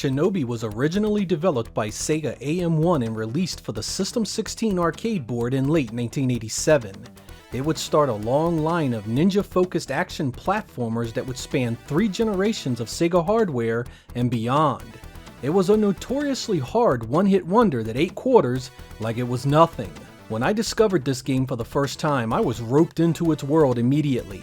Shinobi was originally developed by Sega AM1 and released for the System 16 arcade board in late 1987. It would start a long line of ninja-focused action platformers that would span 3 generations of Sega hardware and beyond. It was a notoriously hard one-hit wonder that ate quarters like it was nothing. When I discovered this game for the first time, I was roped into its world immediately.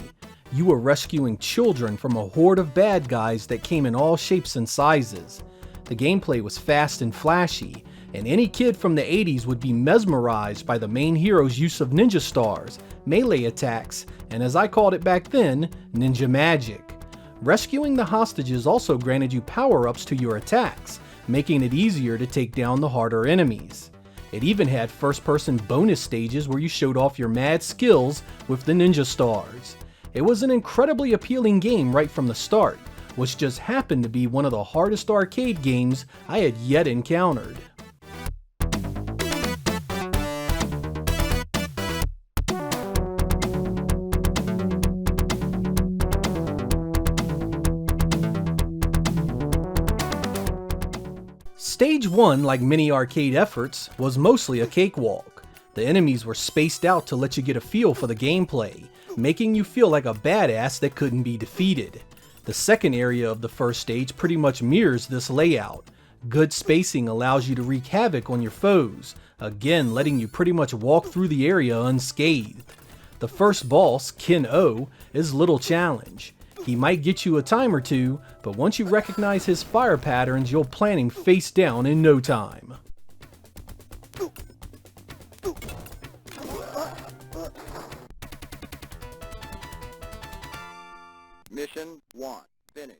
You were rescuing children from a horde of bad guys that came in all shapes and sizes. The gameplay was fast and flashy, and any kid from the 80s would be mesmerized by the main hero's use of ninja stars, melee attacks, and as I called it back then, ninja magic. Rescuing the hostages also granted you power-ups to your attacks, making it easier to take down the harder enemies. It even had first-person bonus stages where you showed off your mad skills with the ninja stars. It was an incredibly appealing game right from the start, which just happened to be one of the hardest arcade games I had yet encountered. Stage 1, like many arcade efforts, was mostly a cakewalk. The enemies were spaced out to let you get a feel for the gameplay, making you feel like a badass that couldn't be defeated. The second area of the first stage pretty much mirrors this layout. Good spacing allows you to wreak havoc on your foes, again letting you pretty much walk through the area unscathed. The first boss, Ken O, is little challenge. He might get you a time or two, but once you recognize his fire patterns, you'll plant him face down in no time. Mission 1. Finish.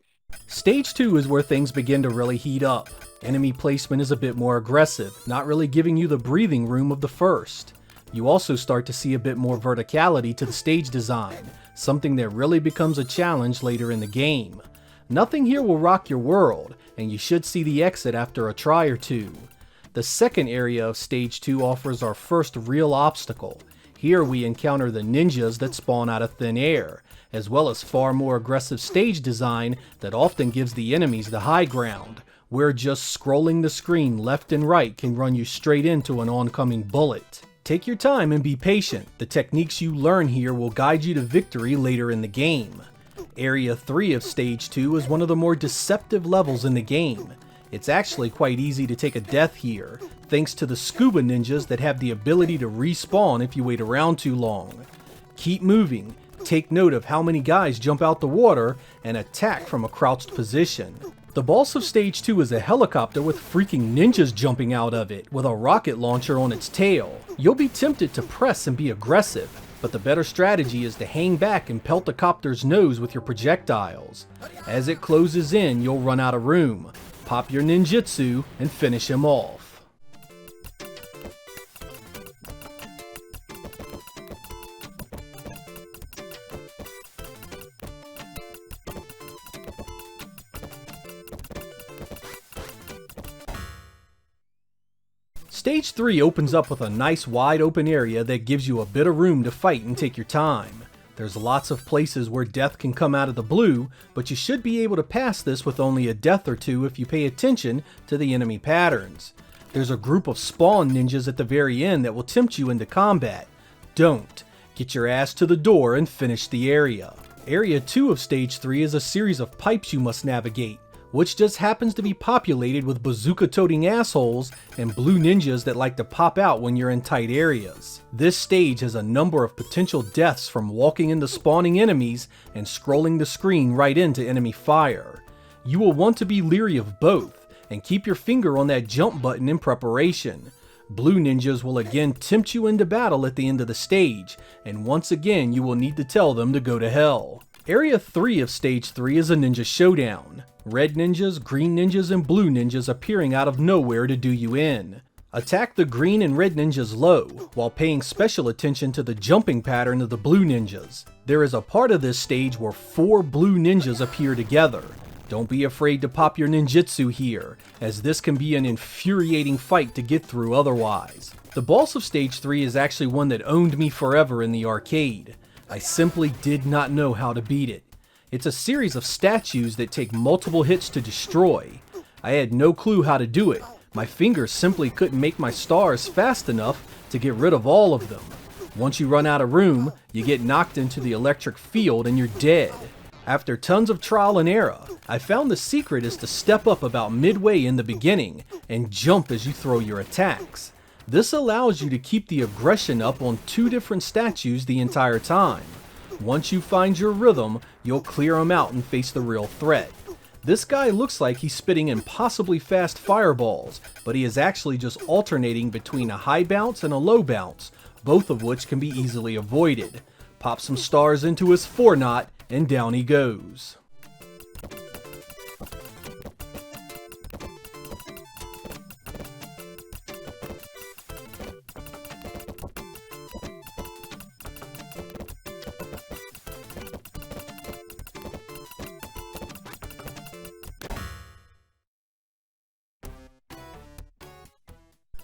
Stage 2 is where things begin to really heat up. Enemy placement is a bit more aggressive, not really giving you the breathing room of the first. You also start to see a bit more verticality to the stage design, something that really becomes a challenge later in the game. Nothing here will rock your world, and you should see the exit after a try or two. The second area of Stage 2 offers our first real obstacle. Here we encounter the ninjas that spawn out of thin air, as well as far more aggressive stage design that often gives the enemies the high ground, where just scrolling the screen left and right can run you straight into an oncoming bullet. Take your time and be patient. The techniques you learn here will guide you to victory later in the game. Area 3 of Stage 2 is one of the more deceptive levels in the game. It's actually quite easy to take a death here, thanks to the scuba ninjas that have the ability to respawn if you wait around too long. Keep moving, take note of how many guys jump out the water, and attack from a crouched position. The boss of Stage 2 is a helicopter with freaking ninjas jumping out of it, with a rocket launcher on its tail. You'll be tempted to press and be aggressive, but the better strategy is to hang back and pelt the copter's nose with your projectiles. As it closes in, you'll run out of room. Pop your ninjutsu and finish him off. Stage 3 opens up with a nice wide open area that gives you a bit of room to fight and take your time. There's lots of places where death can come out of the blue, but you should be able to pass this with only a death or two if you pay attention to the enemy patterns. There's a group of spawn ninjas at the very end that will tempt you into combat. Don't. Get your ass to the door and finish the area. Area 2 of Stage 3 is a series of pipes you must navigate, which just happens to be populated with bazooka-toting assholes and blue ninjas that like to pop out when you're in tight areas. This stage has a number of potential deaths from walking into spawning enemies and scrolling the screen right into enemy fire. You will want to be leery of both, and keep your finger on that jump button in preparation. Blue ninjas will again tempt you into battle at the end of the stage, and once again you will need to tell them to go to hell. Area 3 of Stage 3 is a ninja showdown. Red ninjas, green ninjas, and blue ninjas appearing out of nowhere to do you in. Attack the green and red ninjas low, while paying special attention to the jumping pattern of the blue ninjas. There is a part of this stage where 4 blue ninjas appear together. Don't be afraid to pop your ninjutsu here, as this can be an infuriating fight to get through otherwise. The boss of Stage 3 is actually one that owned me forever in the arcade. I simply did not know how to beat it. It's a series of statues that take multiple hits to destroy. I had no clue how to do it. My fingers simply couldn't make my stars fast enough to get rid of all of them. Once you run out of room, you get knocked into the electric field and you're dead. After tons of trial and error, I found the secret is to step up about midway in the beginning and jump as you throw your attacks. This allows you to keep the aggression up on 2 different statues the entire time. Once you find your rhythm, you'll clear them out and face the real threat. This guy looks like he's spitting impossibly fast fireballs, but he is actually just alternating between a high bounce and a low bounce, both of which can be easily avoided. Pop some stars into his 4-knot, and down he goes.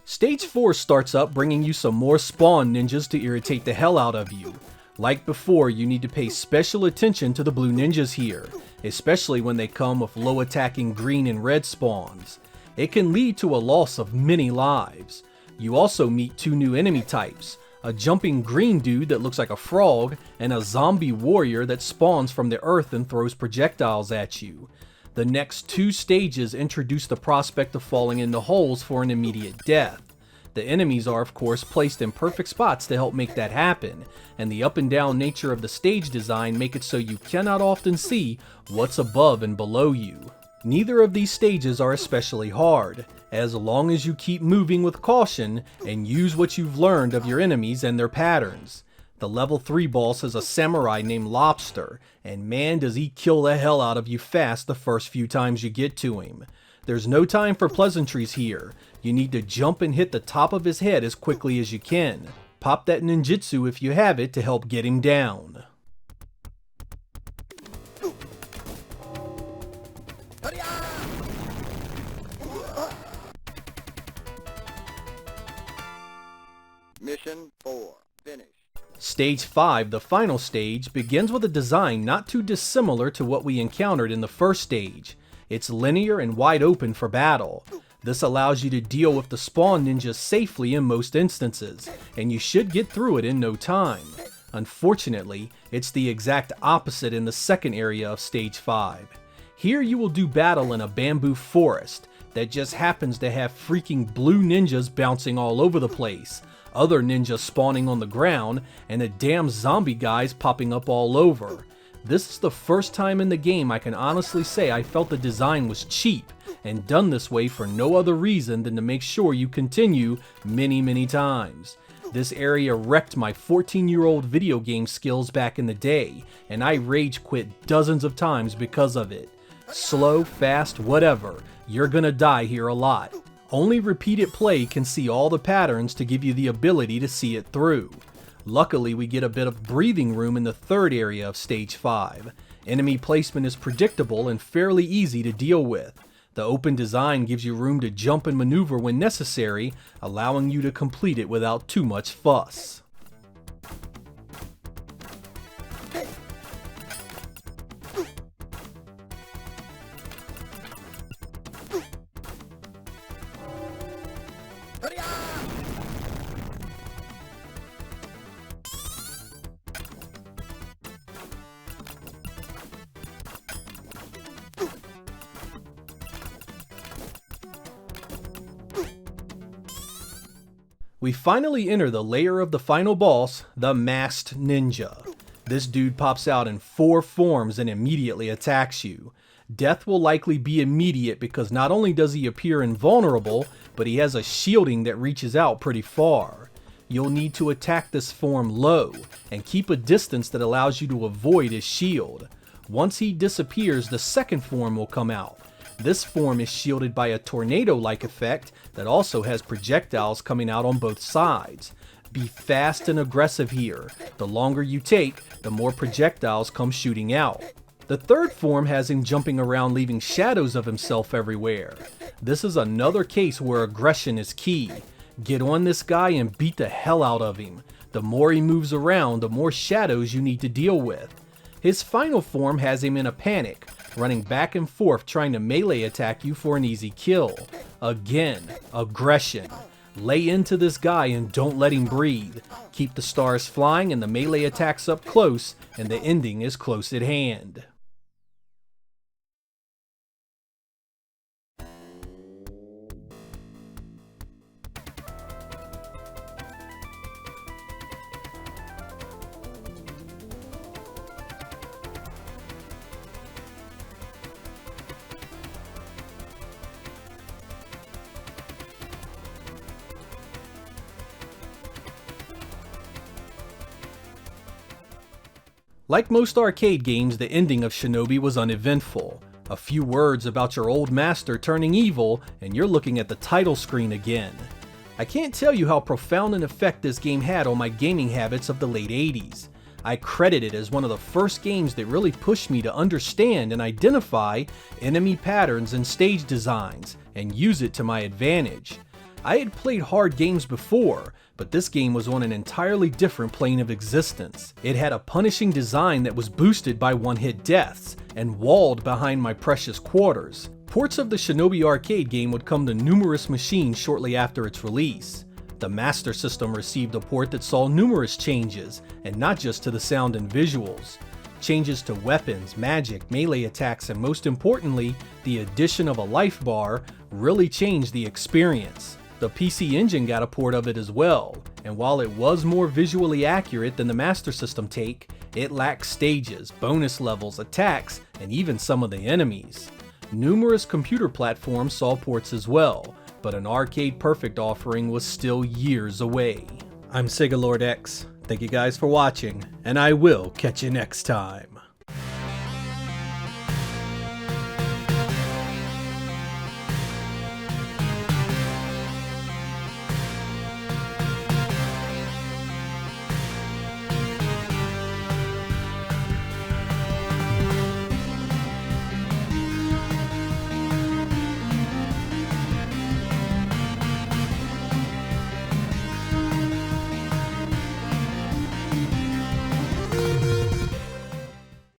Stage 4 starts up bringing you some more spawn ninjas to irritate the hell out of you. Like before, you need to pay special attention to the blue ninjas here, especially when they come with low attacking green and red spawns. It can lead to a loss of many lives. You also meet 2 new enemy types, a jumping green dude that looks like a frog, and a zombie warrior that spawns from the earth and throws projectiles at you. The next 2 stages introduce the prospect of falling into holes for an immediate death. The enemies are of course placed in perfect spots to help make that happen, and the up and down nature of the stage design make it so you cannot often see what's above and below you. Neither of these stages are especially hard, as long as you keep moving with caution and use what you've learned of your enemies and their patterns. The level 3 boss is a samurai named Lobster, and man does he kill the hell out of you fast the first few times you get to him. There's no time for pleasantries here. You need to jump and hit the top of his head as quickly as you can. Pop that ninjutsu if you have it to help get him down. Mission 4. Finish. Stage 5, the final stage, begins with a design not too dissimilar to what we encountered in the first stage. It's linear and wide open for battle. This allows you to deal with the spawn ninjas safely in most instances, and you should get through it in no time. Unfortunately, it's the exact opposite in the second area of Stage 5. Here you will do battle in a bamboo forest that just happens to have freaking blue ninjas bouncing all over the place, other ninjas spawning on the ground, and the damn zombie guys popping up all over. This is the first time in the game I can honestly say I felt the design was cheap and done this way for no other reason than to make sure you continue many times. This area wrecked my 14-year-old video game skills back in the day, and I rage quit dozens of times because of it. Slow, fast, whatever, you're gonna die here a lot. Only repeated play can see all the patterns to give you the ability to see it through. Luckily, we get a bit of breathing room in the third area of Stage 5. Enemy placement is predictable and fairly easy to deal with. The open design gives you room to jump and maneuver when necessary, allowing you to complete it without too much fuss. We finally enter the lair of the final boss, the Masked Ninja. This dude pops out in 4 forms and immediately attacks you. Death will likely be immediate because not only does he appear invulnerable, but he has a shielding that reaches out pretty far. You'll need to attack this form low, and keep a distance that allows you to avoid his shield. Once he disappears, the second form will come out. This form is shielded by a tornado-like effect that also has projectiles coming out on both sides. Be fast and aggressive here. The longer you take, the more projectiles come shooting out. The third form has him jumping around leaving shadows of himself everywhere. This is another case where aggression is key. Get on this guy and beat the hell out of him. The more he moves around, the more shadows you need to deal with. His final form has him in a panic, running back and forth trying to melee attack you for an easy kill. Again, aggression. Lay into this guy and don't let him breathe. Keep the stars flying and the melee attacks up close, and the ending is close at hand. Like most arcade games, the ending of Shinobi was uneventful. A few words about your old master turning evil, and you're looking at the title screen again. I can't tell you how profound an effect this game had on my gaming habits of the late 80s. I credit it as one of the first games that really pushed me to understand and identify enemy patterns and stage designs, and use it to my advantage. I had played hard games before, but this game was on an entirely different plane of existence. It had a punishing design that was boosted by one-hit deaths, and walled behind my precious quarters. Ports of the Shinobi arcade game would come to numerous machines shortly after its release. The Master System received a port that saw numerous changes, and not just to the sound and visuals. Changes to weapons, magic, melee attacks, and most importantly, the addition of a life bar really changed the experience. The PC Engine got a port of it as well, and while it was more visually accurate than the Master System take, it lacked stages, bonus levels, attacks, and even some of the enemies. Numerous computer platforms saw ports as well, but an arcade perfect offering was still years away. I'm Sega Lord X. Thank you guys for watching, and I will catch you next time.